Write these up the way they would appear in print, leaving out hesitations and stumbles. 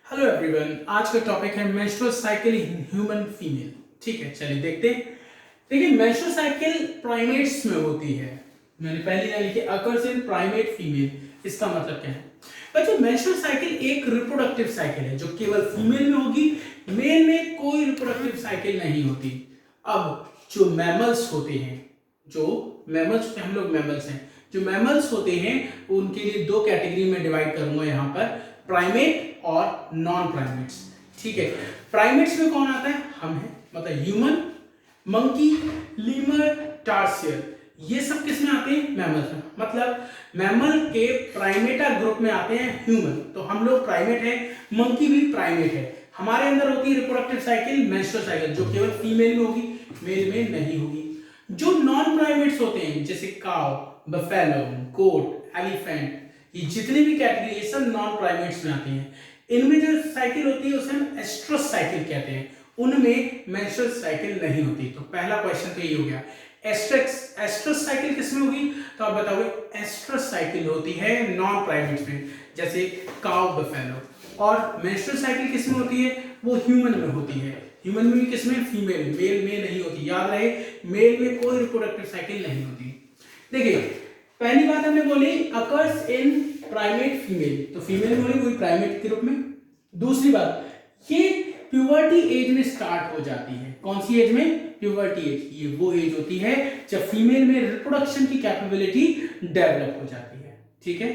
Hello everyone, आज का topic है menstrual cycle in human female. ठीक है, चलिए देखते हैं। देखिए, मेंस्ट्रुअल साइकिल प्राइमेट्स में होती है। मैंने पहले यहाँ लिखी अकर्स इन प्राइमेट फीमेल। इसका मतलब क्या है बच्चों? मेंस्ट्रुअल साइकिल एक रिप्रोडक्टिव साइकिल है जो केवल फीमेल में होगी, मेल में कोई रिप्रोडक्टिव साइकिल नहीं होती। अब जो मैमल्स होते हैं, जो मैमल्स हम लोग मैमल्स हैं, जो मैमल्स होते हैं उनके लिए दो कैटेगरी में डिवाइड करूंगा यहाँ पर, प्राइमेट और नॉन प्राइमेट्स। ठीक है, प्राइमेट्स में कौन आता है? हम हैं, मतलब ह्यूमन, मंकी, लीमर, टार्सियर, ये सब किस में आते हैं? मैमल्स में। मतलब मैमल के प्राइमेटा ग्रुप में आते हैं ह्यूमन, तो हम लोग प्राइमेट हैं, मंकी भी प्राइमेट है। हमारे अंदर होती है रिप्रोडक्टिव साइकिल, मेंस्ट्रुअल साइकिल, जो केवल फीमेल में होगी, मेल में नहीं होगी। जो नॉन प्राइमेट्स होते हैं जैसे काउ, बफेलो, गोट, एलिफेंट, ये जितने भी कैटेगरी, ये सब नॉन प्राइमेट्स में आती हैं। इनमें जो साइकिल होती है उसे हम एस्ट्रस साइकिल कहते हैं, उनमें मेंस्ट्रुअल साइकिल नहीं होती। तो पहला क्वेश्चन तो ये हो गया, एस्ट्रस साइकिल किसमें होगी? तो आप बताओगे एस्ट्रस साइकिल होती है नॉन प्राइमेट्स में, जैसे काउ, बफेलो। और मेंस्ट्रुअल साइकिल किसमें होती है? वो ह्यूमन में होती है। ह्यूमन में भी किसमें? फीमेल, मेल में नहीं होती। याद रहे, मेल में कोई रिप्रोडक्टिव साइकिल नहीं होती। देखिए, पहली बात हमने बोली अकर्स इन प्राइमेट फीमेल, तो फीमेल में होगी, कोई प्राइमेट के रूप में। दूसरी बात, ये प्यूबर्टी एज में स्टार्ट हो जाती है। कौन सी एज में? Puberty as. ये वो एज होती है जब फीमेल में रिप्रोडक्शन की कैपेबिलिटी डेवलप हो जाती है। ठीक है,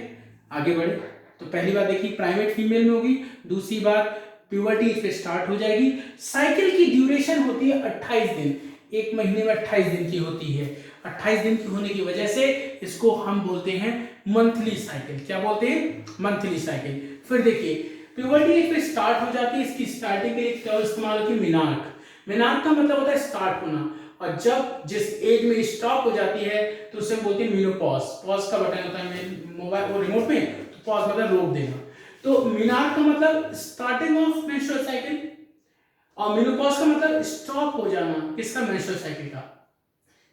आगे बढ़े। तो पहली बात देखिए, प्राइमेट फीमेल में होगी। दूसरी बात, प्यूबर्टी एज पे स्टार्ट हो जाएगी। साइकिल की ड्यूरेशन होती है 28 दिन, एक महीने में 28 दिन की होती है। 28 दिन की होने की वजह से इसको हम बोलते हैं मंथली साइकिल। क्या बोलते हैं? Monthly cycle. फिर देखिए, प्यूबर्टी एज पे स्टार्ट हो जाती है, इसकी स्टार्टिंग के लिए क्या इस्तेमाल होती है? मिनार्क। मिनार्क का मतलब होता है स्टार्ट होना, और जब जिस एज में स्टॉप हो जाती है तो उसे बोलते हैं मेनोपॉज। पॉज का बटन होता है मोबाइल और रिमोट में, तो पॉज मतलब रोक देना। तो मिनार्क का मतलब स्टार्टिंग ऑफ मेंस्ट्रुअल साइकिल, और मेनोपॉज का मतलब स्टॉप हो जाना। किसका? मेंस्ट्रुअल साइकिल का।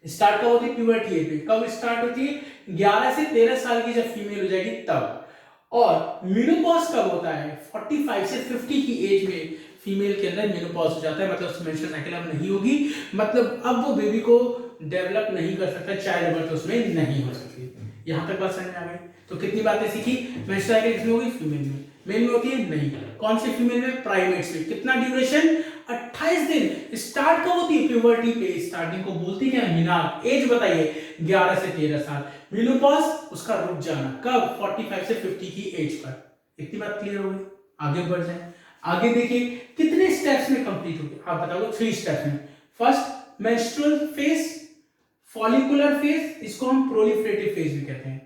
स्टार्ट कब होती है? प्यूबर्टी एज में। कब स्टार्ट होती है? 11 से 13 साल की जब फीमेल हो जाएगी तब। और मेनोपॉज कब होता है? 45 से 50 की एज में फीमेल के अंदर मेनोपॉज हो जाता है, मतलब मेंस्ट्रुअल साइकिल अब नहीं होगी, मतलब अब वो बेबी को डेवलप नहीं कर सकता, चाइल्ड बर्थ उसमें नहीं हो सकती। यहां तक बात समझ में आ गई? तो कितनी बातें सीखी? मेंस्ट्रुअल साइकिल किसमें होगी? फीमेल में। मेल में होती है? नहीं। कौन से फीमेल में? प्राइमेट्स में। कितना ड्यूरेशन? 28 दिन। स्टार्ट कब होती है? प्यूबर्टी पे। स्टार्टिंग को बोलते हैं क्या? मिनार्क। एज बताइए? 11 से 13 साल। मेनोपॉज उसका रुक जाना कब? 45 से 50 की एज पर। इतनी बात क्लियर हो गई? आगे बढ़ जाए। आगे देखिए, कितने स्टेप्स में कंप्लीट होगी? आप बताओगे 3 स्टेप्स में। First, menstrual phase, follicular phase, इसको हम प्रोलिफरेटिव फेज भी कहते हैं।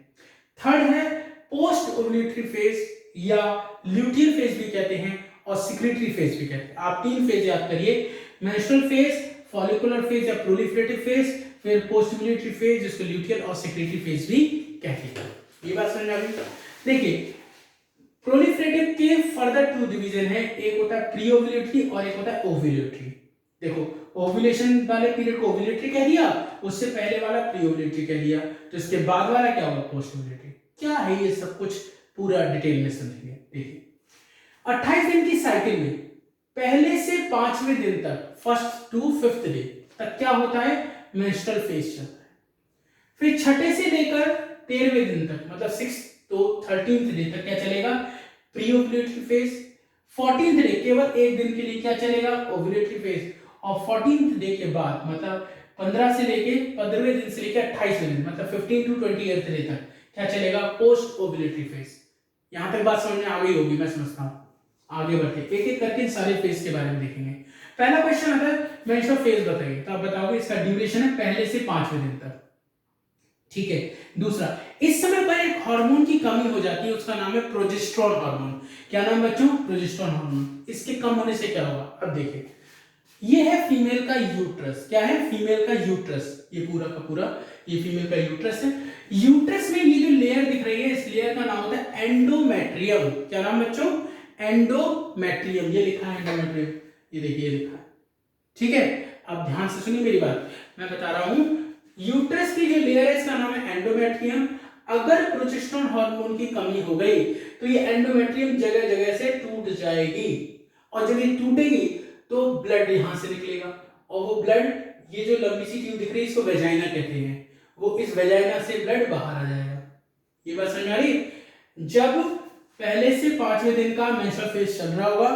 थर्ड है पोस्ट ओव्यूलेटरी फेज या ल्यूटियल फेज भी कहते हैं, और सिक्रेटरी फेज भी कहते हैं। आप 3 फेज याद करिए, मेंस्ट्रुअल फेज, फॉलिकुलर फेज या प्रोलिफरेटिव फेज, फिर पोस्ट ओव्यूलेटरी फेज जिसको ल्यूटियल और सिक्रेटरी फेज भी कहते हैं। ये बात समझ आ गई? देखिए, प्रोलिफरेटिव के फर्दर 2 डिवीजन है, एक होता है प्री ओव्यूलेटरी और एक होता है ओव्यूलेटरी। देखो, ओव्यूलेशन वाले पीरियड को ओव्यूलेटरी कह दिया, उससे पहले वाला प्री ओव्यूलेटरी कह दिया, तो इसके बाद वाला क्या होगा? Post ovulatory. क्या है ये सब कुछ पूरा डिटेल में समझिए। देखिए, 28 दिन की साइकिल में पहले से 5वें दिन तक, फर्स्ट टू 5th डे तक क्या होता है? मेंस्ट्रुअल फेज चलता है। फिर छठे से लेकर 13वें दिन तक, मतलब 6 तो 13th डे तक क्या चलेगा? Pre ovulatory phase. 14th day केवल एक दिन के लिए क्या चलेगा? Ovulatory phase. और 14th डे के बाद, मतलब 15वें दिन से लेकर 28वें दिन, मतलब 15 to 28th डे तक क्या चलेगा? Post ovulatory phase. यहां तक बात समझ में आ गई होगी, मैं समझता हूं। आगे बढ़ते एक एक करके सारे फेज के बारे में देखेंगे। पहला क्वेश्चन आता है मेंस्ट्रुअल फेज बताइए, तो आप बताओगे इसका ड्यूरेशन है पहले से 5वें दिन तक। ठीक है। दूसरा, इस समय पर एक हार्मोन की कमी हो जाती है, उसका नाम है प्रोजेस्टेरोन हार्मोन। क्या नाम बच्चों? Progesterone hormone. इसके कम होने से क्या होगा? अब देखिए, ये है फीमेल का यूट्रस। क्या है? फीमेल का यूट्रस। ये पूरा का पूरा ये फीमेल का यूट्रस है। यूट्रस में ये जो लेयर दिख रही है, इस लेयर का नाम होता है एंडोमेट्रियम। क्या नाम बच्चों? एंडोमेट्रियम। ये लिखा है एंडोमेट्रियम, ये देखिए ये लिखा है। ठीक है, अब ध्यान से सुनिए मेरी बात, मैं बता रहा हूं। यूट्रस की जो लेयर है इसका नाम है एंडोमेट्रियम। अगर प्रोजेस्टेरोन हार्मोन की कमी हो गई तो ये एंडोमेट्रियम जगह जगह से टूट जाएगी, और जब ये टूटेगी तो ब्लड यहां से निकलेगा, और वो ब्लड, ये जो लंबी सी ट्यूब दिख रही है इसको वेजाइना कहते हैं, वो इस वेजाइना से ब्लड बाहर आ जाएगा। ये बात समझ आ रही है? जब पहले से 5वें दिन का मेंस्ट्रुअल फेज चल रहा होगा,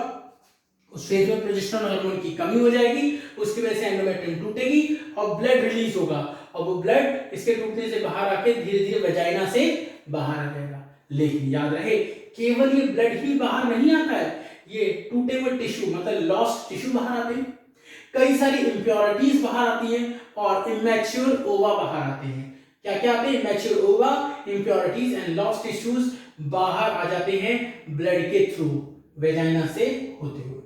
उस फेज में प्रोजेस्टेरोन हार्मोन की कमी हो जाएगी, उसकी वजह से एंडोमेट्रियम टूटेगी और ब्लड रिलीज होगा, और वो ब्लड इसके टूटने से बाहर आके धीरे धीरे वेजाइना से बाहर आ जाएगा। लेकिन याद रहे, केवल ये ब्लड ही बाहर नहीं आता है, ये टूटे हुए टिश्यू मतलब लॉस्ट टिश्यू बाहर आते हैं, कई सारी इंप्योरिटीज बाहर आती हैं, और इमैच्योर ओवा बाहर आते हैं। क्या क्या आते हैं? इमैच्योर ओवा, इंप्योरिटीज एंड लॉस्ट टिश्यूज बाहर आ जाते हैं ब्लड के थ्रू, वेजाइना से होते हुए।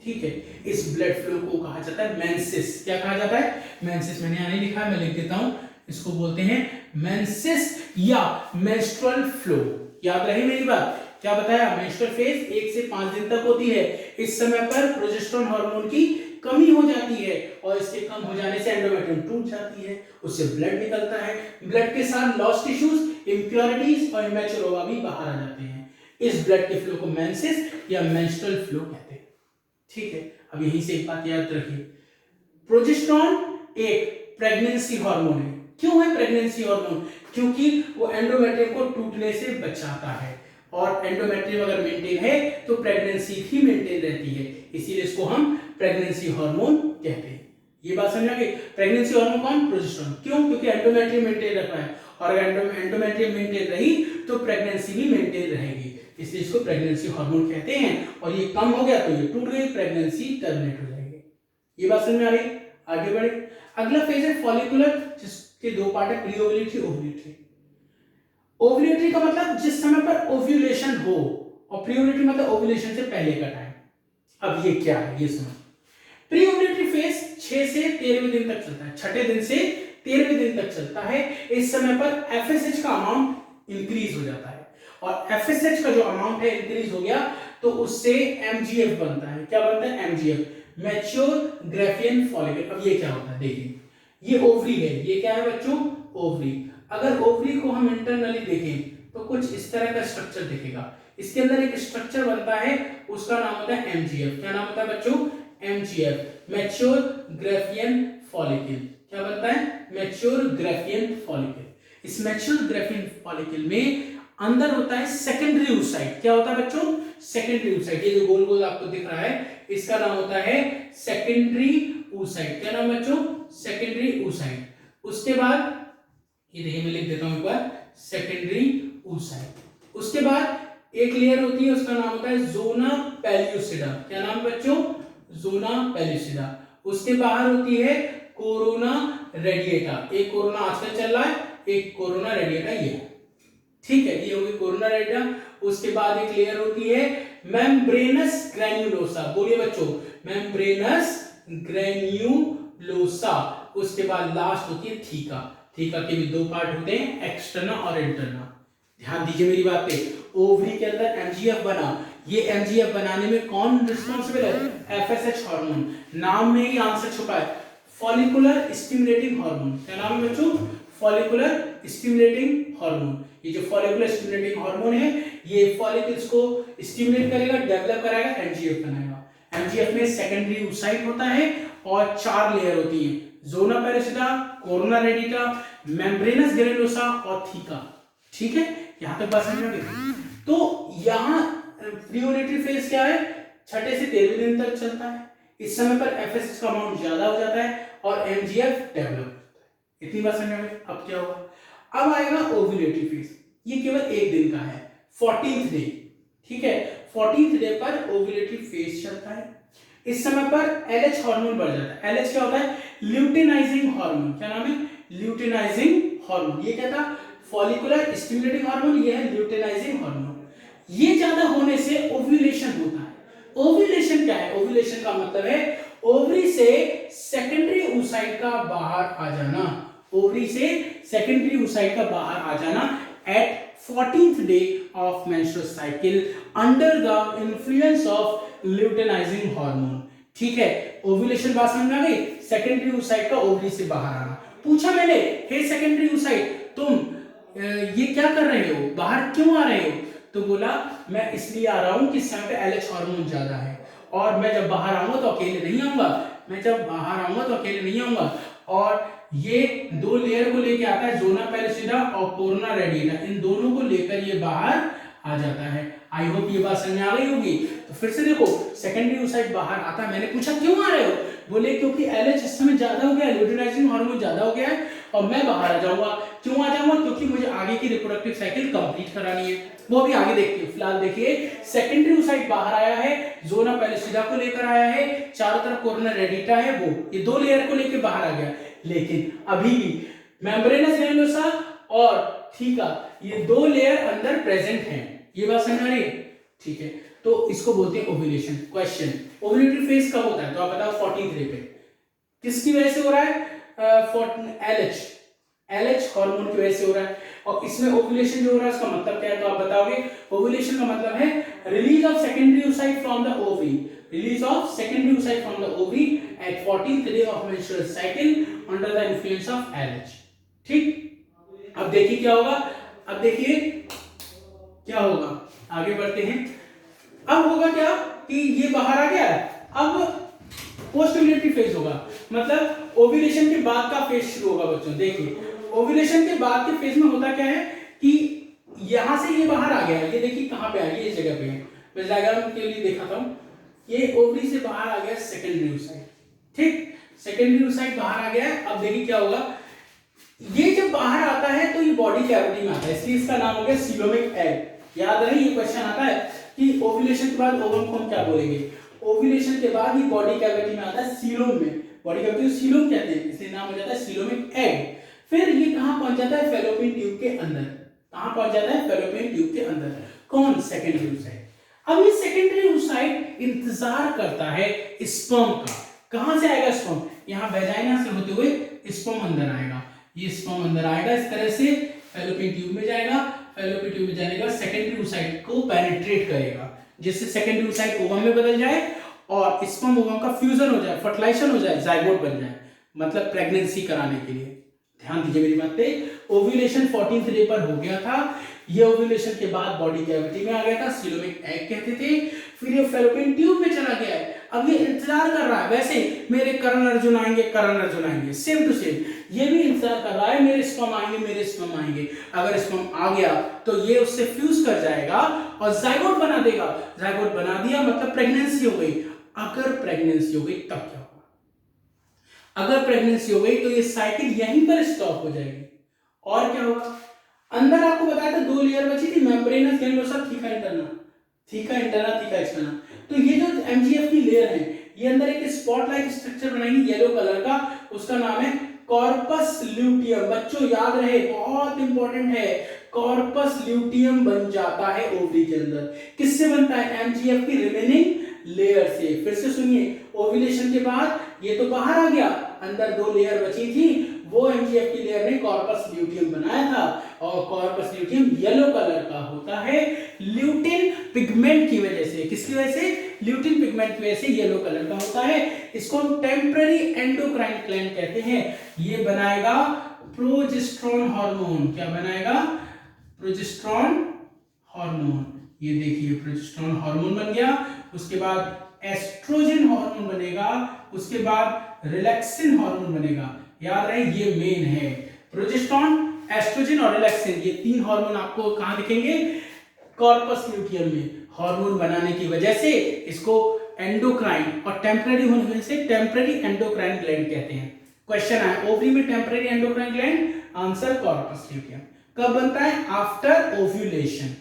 ठीक है, इस ब्लड फ्लो को कहा जाता है मेंसेस। क्या कहा जाता है? मेंसेस। मैंने यहां नहीं लिखा है, मैं लिख देता हूं, इसको बोलते हैं मेंसेस या मेंस्ट्रुअल फ्लो। याद रहे मेरी बात, क्या बताया? मेंस्ट्रुअल फेज 1 से 5 दिन तक होती है। इस समय पर प्रोजेस्टेरोन हार्मोन की कमी हो जाती है, और इसके कम हो जाने से एंडोमेट्रियम टूट जाती है, उससे ब्लड निकलता है, ब्लड के साथ लॉस्ट टिश्यूज, इंप्योरिटीज और इमैच्योर ओवा भी बाहर आ जाते हैं। इस ब्लड के फ्लो को मेंसेस या मेंस्ट्रुअल फ्लो कहते हैं। ठीक है, अब यहीं से एक बात याद रखिए, प्रोजेस्टेरोन एक प्रेगनेंसी हार्मोन है। क्यों है प्रेगनेंसी हार्मोन? क्योंकि वो एंडोमेट्रियम को टूटने से बचाता है, और एंडोमेट्रियम अगर मेंटेन है तो प्रेगनेंसी भी मेंटेन रहती है, इसीलिए इसको हम प्रेगनेंसी हार्मोन कहते हैं। ये बात समझ आ गई? प्रेगनेंसी हार्मोन कौन? प्रोजेस्टेरोन। क्यों? क्योंकि एंडोमेट्रियम मेंटेन रख रहा है, और अगर एंडोमेट्रियम मेंटेन रही तो प्रेगनेंसी भी मेंटेन रहेगी, इसलिए इसको प्रेगनेंसी हार्मोन कहते हैं। और ये कम हो गया तो ये टूट गई, प्रेगनेंसी टर्मिनेट हो जाएगी। ये बात समझ में आ रही? आगे बढ़े। अगला फेज है फॉलिकुलर, जिसके दो पार्ट है, प्री ओव्यूलेटरी, ओव्यूलेटरी। ओव्यूलेटरी का मतलब जिस समय पर ओव्यूलेशन हो, और प्री ओव्यूलेटरी मतलब ओव्यूलेशन से पहले का टाइम। अब ये क्या है ये सुनो। प्री ओव्यूलेटरी फेज 6 से 13वें दिन तक चलता है, छठे दिन से 13वें दिन तक चलता है। इस समय पर एफएसएच का अमाउंट इंक्रीज हो जाता है, और एफएसएच का जो अमाउंट है इंक्रीज हो गया तो उससे एमजीएफ बनता है। क्या बनता है? MGF, mature Graafian follicle. अब ये क्या होता है देखिए, ये ओवरी है, ये क्या है बच्चों? ओवरी। अगर ओवरी को हम इंटरनली देखें तो कुछ इस तरह का स्ट्रक्चर दिखेगा, इसके अंदर एक स्ट्रक्चर बनता है, उसका नाम होता है एमजीएफ। क्या नाम होता है बच्चों? MGF, mature Graafian follicle. क्या बनता है? Mature Graafian follicle. इस मैच्योर ग्राफियन फॉलिकल में अंदर होता है सेकेंडरी oocyte। क्या होता है बच्चों? Secondary oocyte। ये जो गोल गोल आपको दिख रहा है इसका नाम होता है सेकेंडरी oocyte। क्या नाम बच्चों? Secondary oocyte। उसके बाद ये देखिए, मैं लिख देता हूं एक बार, सेकेंडरी oocyte। उसके बाद एक लेयर होती है, उसका नाम होता है जोना पेल्यूसिडा। क्या नाम बच्चों? जोना पेल्यूसिडा। उसके बाहर होती है कोरोना रेडिएटा। एक कोरोना आजकल चल रहा है, एक कोरोना रेडिएटा ये है। ठीक है, ये होगी कोरोना रेडिएटा। उसके बाद एक लेयर होती है मेम्ब्रेनस ग्रैन्युलोसा। बोलिए बच्चों, मेम्ब्रेनस ग्रैन्युलोसा। उसके बाद लास्ट होती है थीका। थीका के भी दो पार्ट होते हैं, एक्सटर्ना और इंटरना। ध्यान दीजिए मेरी बात पे, ओवरी के अंदर एमजीएफ बना, ये एमजीएफ बनाने में कौन रिस्पॉन्सिबल है? FSH hormone. नाम में ही आंसर छुपा है, फॉलिकुलर स्टिमुलेटिंग हार्मोन। क्या नाम है बच्चों? Follicular stimulating hormone. ये जो फॉलिकुलर स्टिमुलेटिंग हार्मोन है, ये फॉलिकल्स को स्टिमुलेट करेगा, डेवलप कराएगा, एमजीएफ बनाएगा। एमजीएफ में सेकेंडरी oocyte होता है और 4 लेयर होती है, zona pellucida, corona radiata, membranous granulosa और थीका। ठीक है, यहां तक बात समझ में आ गई? तो यहां प्री ओव्यूलेटरी फेज क्या है? छठे से 13वें दिन तक चलता है। इस समय पर एफएसएच का अमाउंट ज्यादा हो जाता है और एमजीएफ डेवलप होता है। इतनी बात समझ में आ गई? अब क्या होगा? अब आएगा ओव्यूलेटरी फेज। ये केवल एक दिन का है, 14th डे। ठीक है, 14th डे पर ओव्यूलेटरी फेज चलता है। इस समय पर एलएच हार्मोन बढ़ जाता है। एलएच क्या होता है? Luteinising hormone. क्या नाम है? Luteinising hormone. ये क्या था? फॉलिकुलर स्टिमुलेटिंग हार्मोन, ये है ल्यूटेनाइजिंग हार्मोन। ये ज्यादा होने से ओव्यूलेशन होता है। ओव्यूलेशन क्या है? ओव्यूलेशन का मतलब है ओवरी से सेकेंडरी oocyte का बाहर आ जाना। ओवरी से सेकेंडरी oocyte का बाहर आ जाना at 14th day of menstrual cycle under the influence of luteinizing hormone। ठीक है, ओव्यूलेशन बात समझ में आ गई? सेकेंडरी oocyte का ओवरी से बाहर आना। पूछा मैंने, हे सेकेंडरी oocyte, तुम ये क्या कर रहे हो, बाहर क्यों आ रहे हो? तो बोला मैं इसलिए आ रहा हूँ कि इस समय पे LH हार्मोन ज्यादा है, और मैं जब बाहर आऊंगा तो अकेले नहीं आऊंगा, मैं जब बाहर आऊंगा तो अकेले नहीं आऊंगा, और ये दो लेयर को लेके आता है, ज़ोना पेलिसिडा और कोरोना रेडिएटा, इन दोनों को लेकर ये बाहर आ जाता है। आई होप ये बात समझ आ गई होगी। तो फिर से देखो, सेकेंडरी oocyte बाहर आता है, मैंने पूछा क्यों आ रहे हो, बोले क्योंकि LH इस समय ज्यादा हो गया है, ल्यूटिनाइजिंग हार्मोन ज्यादा हो गया है और मैं बाहर आ जाऊंगा। क्यों आ जाऊंगा, क्योंकि मुझे आगे की रिप्रोडक्टिव साइकिल कंप्लीट करानी है, वो भी आगे देखिए। फिलहाल देखिए, सेकेंडरी oocyte बाहर आया है, ज़ोना पेलिसिडा को लेकर आया है, चारों तरफ कोरोना रेडिएटा है, वो ये दो लेयर को लेकर बाहर आ गया, लेकिन अभी भी मेम्ब्रेनस ग्रैन्युलोसा और थीका ये दो लेयर अंदर प्रेजेंट हैं। ये बात समझ आ रही है? ठीक है, तो इसको बोलते हैं ओव्यूलेशन। क्वेश्चन, ओव्यूलेटरी फेज कब होता है, तो आप बताओ 14th डे पे। किसकी वजह से हो रहा है? LH हार्मोन की वजह से हो रहा है। और इसमें ओव्यूलेशन जो हो रहा है उसका मतलब क्या है, तो आप बताओगे। ओव्यूलेशन का मतलब है release of secondary oocyte from the ovary, release of secondary oocyte from the ovary at 14th day of menstrual cycle under the influence of LH। ठीक, अब देखिए क्या होगा, अब देखिए क्या होगा, आगे बढ़ते हैं। अब होगा क्या कि ये बाहर आ गया, अब पोस्ट ओव्यूलेटरी फेज होगा, मतलब ओव्यूलेशन के बाद का फेज शुरू होगा बच्चों। देखिए, ओव्यूलेशन के बाद के फेज में होता क्या है कि यहां से ये बाहर आ गया है, ये देखिए कहां पे आ गया, इस जगह पे है, मैं डायग्राम के लिए दिखाता हूं। ये ओवरी से बाहर आ गया सेकेंडरी oocyte, ठीक, सेकेंडरी oocyte बाहर आ गया है। अब देखिए क्या होगा, ये जब बाहर आता है तो ये बॉडी कैविटी में आता है, इसलिए इसका नाम हो गया सीलोमिक एग। याद रहे, ये क्वेश्चन आता है कि ओव्यूलेशन के बाद ओवम को हम क्या बोलेंगे, ओव्यूलेशन के बाद ही बॉडी कैविटी में आता है, सीलोम में, बॉडी कैविटी को सीलोम कहते हैं, इसलिए नाम हो जाता है सीलोमिक एग। फिर ये कहां पहुंच जाता है, फैलोपियन ट्यूब के अंदर। कहां पहुंच जाता है, फैलोपियन ट्यूब के अंदर। कौन? Secondary oocyte। अब ये सेकेंडरी oocyte इंतजार करता है स्पर्म का। कहां से आएगा स्पर्म? यहां वेजाइना से होते हुए स्पर्म अंदर आएगा, ये स्पर्म अंदर आएगा इस तरह से, फैलोपियन ट्यूब में जाएगा, फैलोपियन ट्यूब में जाने के बाद सेकेंडरी oocyte को पेनिट्रेट करेगा, जिससे सेकेंडरी oocyte ओवम में बदल जाए और स्पर्म ओवम का फ्यूजन हो जाए, फर्टिलाइजेशन हो जाए, जाइगोट बन जाए, मतलब प्रेगनेंसी कराने के लिए। ध्यान दीजिए मेरी बात पे, ओव्यूलेशन 14th डे पर हो गया था, ये ओव्यूलेशन के बाद बॉडी कैविटी में आ गया था, सीलोमिक एग कहते थे, फिर ये फैलोपियन ट्यूब में चला गया है। अब ये इंतजार कर रहा है, वैसे मेरे करण अर्जुन आएंगे, करण अर्जुन आएंगे, सेम टू सेम ये भी इंतजार कर रहा है, मेरे स्पर्म आएंगे, मेरे स्पर्म आएंगे। अगर स्पर्म आ गया तो ये उससे फ्यूज कर जाएगा और जाइगोट बना देगा, जाइगोट बना दिया मतलब प्रेगनेंसी हो गई। अगर प्रेगनेंसी हो गई तब क्या होगा, अगर प्रेगनेंसी हो गई तो ये साइकिल यहीं पर स्टॉप हो जाएगी। और क्या होगा, अंदर आपको बताया था दो लेयर बची थी, membranes granulosa, theca interna, theca interna, theca externa. तो ये जो एमजीएफ की लेयर है, ये अंदर एक स्पॉट लाइक स्ट्रक्चर बनाएंगी येलो कलर का, उसका नाम है कॉर्पस ल्यूटियम। बच्चों याद रहे, बहुत इंपॉर्टेंट है, कॉर्पस ल्यूटियम बन जाता है ओवरी के अंदर। किससे बनता है? एमजीएफ की रिमेनिंग लेयर से। फिर से सुनिए, ओव्यूलेशन के बाद ये तो बाहर आ गया, अंदर दो लेयर बची थी, वो एमजीएफ की लेयर ने कॉर्पस ल्यूटियम बनाया था, और कॉर्पस ल्यूटियम येलो कलर का होता है ल्यूटिन पिगमेंट की वजह से। किसकी वजह से? ल्यूटिन पिगमेंट की वजह से येलो कलर का होता है। इसको हम टेम्पररी एंडोक्राइन ग्लैंड कहते हैं। ये बनाएगा प्रोजेस्टेरोन हार्मोन। क्या बनाएगा? Progesterone hormone. ये देखिए प्रोजेस्टेरोन हार्मोन बन गया, उसके बाद एस्ट्रोजन हार्मोन बनेगा, उसके बाद रिलैक्सिन हार्मोन बनेगा। याद रहे ये मेन है, प्रोजेस्टेरोन, एस्ट्रोजन और रिलैक्सिन, ये तीन हार्मोन आपको कहां दिखेंगे? कॉर्पस ल्यूटियम में। हार्मोन बनाने की वजह से इसको एंडोक्राइन, और टेम्पररी होने की वजह से टेम्पररी एंडोक्राइन ग्लैंड कहते हैं। क्वेश्चन है ओवरी में temporary endocrine gland, answer corpus luteum. कब बनता है? After ovulation.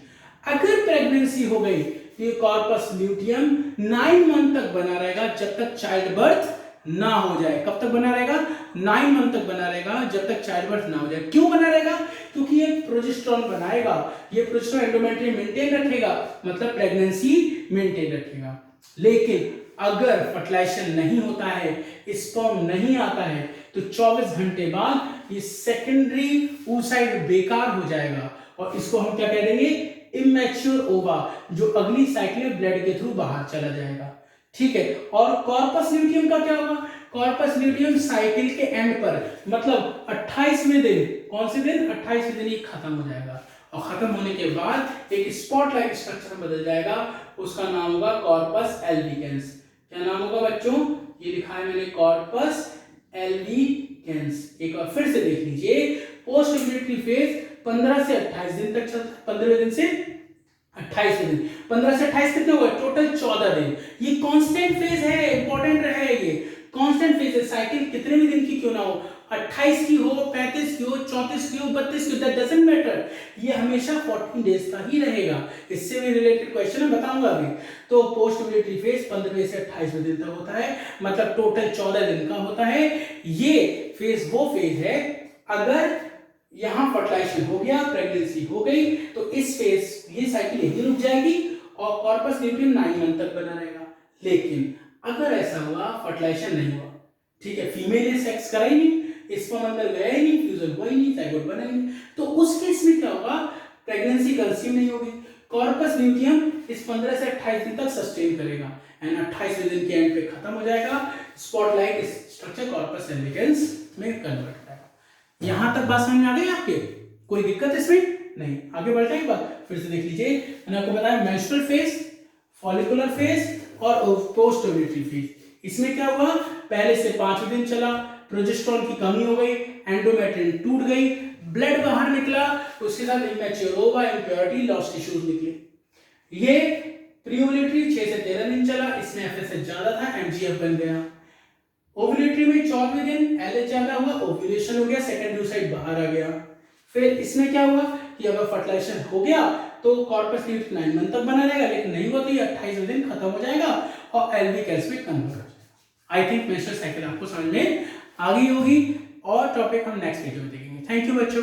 अगर प्रेगनेंसी हो गई तो ये कॉर्पस ल्यूटियम 9 मंथ तक बना रहेगा, जब तक चाइल्ड बर्थ ना हो जाए। कब तक बना रहेगा? 9 मंथ तक बना रहेगा, जब तक चाइल्ड बर्थ ना हो जाए। क्यों बना रहेगा? क्योंकि ये प्रोजेस्टेरोन बनाएगा, ये प्रोजेस्टेरोन एंडोमेट्रियम मेंटेन रखेगा, मतलब प्रेगनेंसी मेंटेन रखेगा। लेकिन अगर फर्टिलाइजेशन नहीं होता है, स्पर्म नहीं आता है, तो 24 घंटे बाद ये सेकेंडरी oocyte बेकार हो जाएगा, और इसको हम क्या कह देंगे? इमैच्योर ओवा, जो अगली साइकिल में ब्लड के थ्रू बाहर चला जाएगा। ठीक है, और कॉर्पस ल्यूटियम का क्या होगा? कॉर्पस ल्यूटियम साइकिल के एंड पर, मतलब 28वें दिन, कौन से दिन? 28वें दिन ये खत्म हो जाएगा, और खत्म होने के बाद एक स्पॉट लाइक स्ट्रक्चर में बदल जाएगा, उसका नाम होगा कॉर्पस एल्बिकेंस। क्या नाम होगा बच्चों? ये लिखा है मैंने, कॉर्पस एल्बिकेंस। एक बार फिर से देख लीजिए, पोस्ट ओव्यूलेटरी फेज 15 से 28 दिन तक चलता है, 15वें दिन से 28वें दिन। 15 से 28 कितने हुए? टोटल 14 दिन। ये कांस्टेंट फेज है, इंपॉर्टेंट रहे ये कांस्टेंट फेज है। साइकिल कितने भी दिन की क्यों ना हो, 28 की हो, 35 की हो, 34 की हो, 32 की हो, दैट डजंट मैटर, ये हमेशा 14 डेज का ही रहेगा। इससे भी रिलेटेड क्वेश्चन मैं बताऊंगा अभी। तो पोस्ट ओव्यूलेटरी फेज 15वें से 28वें दिन तक होता है, मतलब टोटल 14 दिन का होता है। ये फेज वो फेज है, अगर यहां फर्टिलाइजेशन हो गया, प्रेगनेंसी हो गई, तो इस फेज ये साइकिल यही रुक जाएगी और कॉर्पस ल्यूटियम 9 मंथ तक बना रहेगा। लेकिन अगर ऐसा हुआ, फर्टिलाइजेशन नहीं हुआ, ठीक है, फीमेल ने सेक्स करा ही नहीं, स्पर्म अंदर गया ही नहीं, फ्यूजन हुआ ही नहीं, जाइगोट बना ही नहीं, तो उस केस में क्या होगा? प्रेगनेंसी कंसीव नहीं होगी। कॉर्पस ल्यूटियम इस 15 से 28 दिन तक सस्टेन करेगा एंड 28वें दिन के एंड पे खत्म हो जाएगा। स्पॉटलाइट स्ट्रक्चर कॉर्पस एल्बिकेंस में कन्वर्ट हो जाएगा। यहां तक बात समझ में आ गई आपके? कोई दिक्कत इसमें नहीं? आगे बढ़ते हैं, बात फिर से देख लीजिए। मैंने आपको बताया मेंस्ट्रुअल फेज, फॉलिकुलर फेज और पोस्ट ओव्यूलेटरी फेज। इसमें क्या हुआ? पहले से 5 दिन चला, प्रोजेस्टेरोन की कमी हो गई, एंडोमेट्रियम टूट गई, ब्लड बाहर निकला, उसके साथ इमेच्योर ओवा, इम्प्योरिटी, लॉस्ट टिश्यूज निकले। ये प्री ओव्यूलेटरी 6 से 13 दिन चला, इसमें एफएसएच ज्यादा था, एमजीएफ बन गया। ओव्यूलेटरी में 14वें दिन एलएच ज्यादा हुआ, ओव्यूलेशन हो गया, सेकेंडरी oocyte बाहर आ गया। फिर इसमें क्या हुआ कि अगर फर्टिलाइजेशन हो गया तो कॉर्पस ल्यूटियम 9 मंथ तक बना रहेगा, लेकिन नहीं हुआ तो ये 28वें दिन खत्म हो जाएगा और एल्बिकेंस में कन्वर्ट हो जाएगा। आई थिंक मेंस्ट्रुअल साइकिल आपको समझ में आ गई होगी और टॉपिक हम नेक्स्ट वीडियो में देखेंगे। थैंक यू बच्चों।